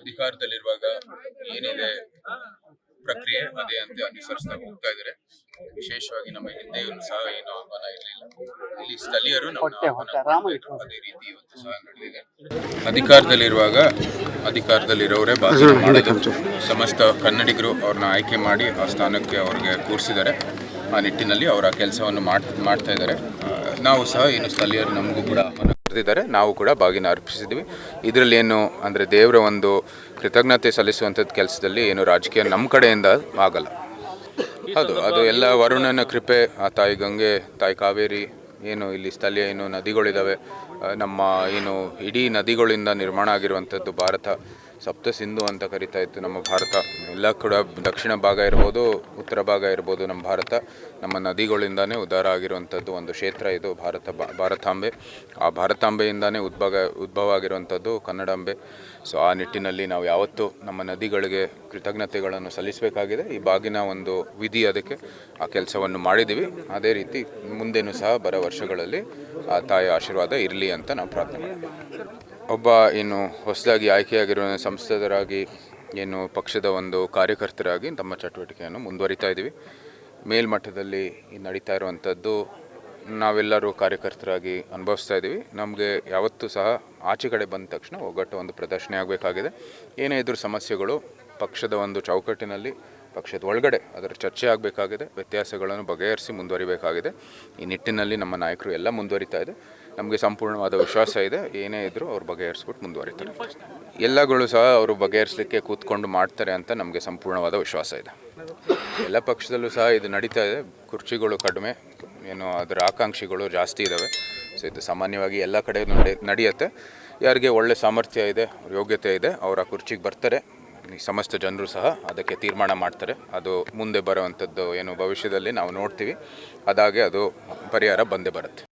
ಅಧಿಕಾರದಲ್ಲಿರುವಾಗ ಏನಿದೆ ಪ್ರಕ್ರಿಯೆ ಅದೇ ಅಂತ ಅನುಸರಿಸ್ತಾ ಹೋಗ್ತಾ ಇದ್ದಾರೆ. ವಿಶೇಷವಾಗಿ ನಮ್ಮ ಹಿಂದೆಯೂ ಸಹ ಏನು ಆಹ್ವಾನ ಇರಲಿಲ್ಲ. ಇಲ್ಲಿ ಸ್ಥಳೀಯರು ನಮ್ಮನ್ನ ಆಹ್ವಾನ ಮಾಡಿದ್ರು. ಅದೇ ರೀತಿ ಇವತ್ತು ಸಹ ನಡೆದಿದೆ. ಅಧಿಕಾರದಲ್ಲಿರೋರೇ ಭಾಷಣ ಮಾಡೋದು. ಸಮಸ್ತ ಕನ್ನಡಿಗರು ಅವ್ರನ್ನ ಆಯ್ಕೆ ಮಾಡಿ ಆ ಸ್ಥಾನಕ್ಕೆ ಅವ್ರಿಗೆ ಕೂರಿಸಿದ್ದಾರೆ. ಆ ನಿಟ್ಟಿನಲ್ಲಿ ಅವರ ಕೆಲಸವನ್ನು ಮಾಡ್ತಾ ಇದ್ದಾರೆ. ನಾವು ಸಹ ಏನು ಸ್ಥಳೀಯರು ನಮಗೂ ಕೂಡ ಕರೆದಿದ್ದಾರೆ, ನಾವು ಕೂಡ ಬಾಗಿನ ಅರ್ಪಿಸಿದ್ವಿ. ಇದರಲ್ಲಿ ಏನು ಅಂದರೆ ದೇವರ ಒಂದು ಕೃತಜ್ಞತೆ ಸಲ್ಲಿಸುವಂಥದ್ದು ಕೆಲಸದಲ್ಲಿ ಏನು ರಾಜಕೀಯ ನಮ್ಮ ಕಡೆಯಿಂದ ಆಗಲ್ಲ. ಹೌದು, ಅದು ಎಲ್ಲ ವರುಣನ ಕೃಪೆ. ಆ ತಾಯಿ ಗಂಗೆ, ತಾಯಿ ಕಾವೇರಿ, ಏನು ಇಲ್ಲಿ ಸ್ಥಳೀಯ ಏನು ನದಿಗಳಿದ್ದಾವೆ, ನಮ್ಮ ಏನು ಇಡೀ ನದಿಗಳಿಂದ ನಿರ್ಮಾಣ ಆಗಿರುವಂಥದ್ದು ಭಾರತ. ಸಪ್ತ ಸಿಂಧು ಅಂತ ಕರಿತಾ ಇತ್ತು ನಮ್ಮ ಭಾರತ. ಎಲ್ಲ ಕೂಡ ದಕ್ಷಿಣ ಭಾಗ ಇರ್ಬೋದು, ಉತ್ತರ ಭಾಗ ಇರ್ಬೋದು, ನಮ್ಮ ಭಾರತ ನಮ್ಮ ನದಿಗಳಿಂದಾನೇ ಉದ್ಧಾರ ಆಗಿರುವಂಥದ್ದು ಒಂದು ಕ್ಷೇತ್ರ ಇದು ಭಾರತಾಂಬೆ. ಆ ಭಾರತಾಂಬೆಯಿಂದಾನೇ ಉದ್ಭವ ಆಗಿರುವಂಥದ್ದು ಕನ್ನಡಾಂಬೆ. ಸೊ ಆ ನಿಟ್ಟಿನಲ್ಲಿ ನಾವು ಯಾವತ್ತೂ ನಮ್ಮ ನದಿಗಳಿಗೆ ಕೃತಜ್ಞತೆಗಳನ್ನು ಸಲ್ಲಿಸಬೇಕಾಗಿದೆ. ಈ ಬಾಗಿನ ಒಂದು ವಿಧಿ, ಅದಕ್ಕೆ ಆ ಕೆಲಸವನ್ನು ಮಾಡಿದ್ದೀವಿ. ಅದೇ ರೀತಿ ಮುಂದೇನೂ ಸಹ ಬರೋ ವರ್ಷಗಳಲ್ಲಿ ಆ ತಾಯಿಯ ಆಶೀರ್ವಾದ ಇರಲಿ ಅಂತ ನಾವು ಪ್ರಾರ್ಥನೆ ಮಾಡ್ತೀವಿ. ಒಬ್ಬ ಏನು ಹೊಸದಾಗಿ ಆಯ್ಕೆಯಾಗಿರೋ ಸಂಸದರಾಗಿ ಏನು ಪಕ್ಷದ ಒಂದು ಕಾರ್ಯಕರ್ತರಾಗಿ ತಮ್ಮ ಚಟುವಟಿಕೆಯನ್ನು ಮುಂದುವರಿತಾ ಇದ್ದೀವಿ. ಮೇಲ್ಮಟ್ಟದಲ್ಲಿ ನಡೀತಾ ಇರುವಂಥದ್ದು ನಾವೆಲ್ಲರೂ ಕಾರ್ಯಕರ್ತರಾಗಿ ಅನುಭವಿಸ್ತಾ ಇದ್ದೀವಿ. ನಮಗೆ ಯಾವತ್ತೂ ಸಹ ಆಚೆ ಕಡೆ ಬಂದ ತಕ್ಷಣ ಒಗ್ಗಟ್ಟು ಒಂದು ಪ್ರದರ್ಶನ ಆಗಬೇಕಾಗಿದೆ. ಏನೇ ಇದ್ರೂ ಸಮಸ್ಯೆಗಳು ಪಕ್ಷದ ಒಂದು ಚೌಕಟ್ಟಿನಲ್ಲಿ, ಪಕ್ಷದ ಒಳಗಡೆ ಅದರ ಚರ್ಚೆ ಆಗಬೇಕಾಗಿದೆ. ವ್ಯತ್ಯಾಸಗಳನ್ನು ಬಗೆಹರಿಸಿ ಮುಂದುವರಿಬೇಕಾಗಿದೆ. ಈ ನಿಟ್ಟಿನಲ್ಲಿ ನಮ್ಮ ನಾಯಕರು ಎಲ್ಲ ಮುಂದುವರಿತಾ ಇದೆ. ನಮಗೆ ಸಂಪೂರ್ಣವಾದ ವಿಶ್ವಾಸ ಇದೆ. ಏನೇ ಇದ್ದರೂ ಅವ್ರು ಬಗೆಹರಿಸ್ಬಿಟ್ಟು ಮುಂದುವರಿತಾರೆ. ಎಲ್ಲಗಳು ಸಹ ಅವರು ಬಗೆಹರಿಸಲಿಕ್ಕೆ ಕೂತ್ಕೊಂಡು ಮಾಡ್ತಾರೆ ಅಂತ ನಮಗೆ ಸಂಪೂರ್ಣವಾದ ವಿಶ್ವಾಸ ಇದೆ. ಎಲ್ಲ ಪಕ್ಷದಲ್ಲೂ ಸಹ ಇದು ನಡೀತಾ ಇದೆ. ಕುರ್ಚಿಗಳು ಕಡಿಮೆ, ಏನು ಅದರ ಆಕಾಂಕ್ಷಿಗಳು ಜಾಸ್ತಿ ಇದ್ದಾವೆ. ಸೊ ಇದು ಸಾಮಾನ್ಯವಾಗಿ ಎಲ್ಲ ಕಡೆ ನಡೆಯುತ್ತೆ. ಯಾರಿಗೆ ಒಳ್ಳೆ ಸಾಮರ್ಥ್ಯ ಇದೆ, ಯೋಗ್ಯತೆ ಇದೆ, ಅವರ ಕುರ್ಚಿಗೆ ಬರ್ತಾರೆ. ಈ ಸಮಸ್ತ ಜನರು ಸಹ ಅದಕ್ಕೆ ತೀರ್ಮಾನ ಮಾಡ್ತಾರೆ. ಅದು ಮುಂದೆ ಬರುವಂಥದ್ದು ಏನು ಭವಿಷ್ಯದಲ್ಲಿ ನಾವು ನೋಡ್ತೀವಿ. ಅದಾಗೆ ಅದು ಪರಿಹಾರ ಬಂದೇ ಬರುತ್ತೆ.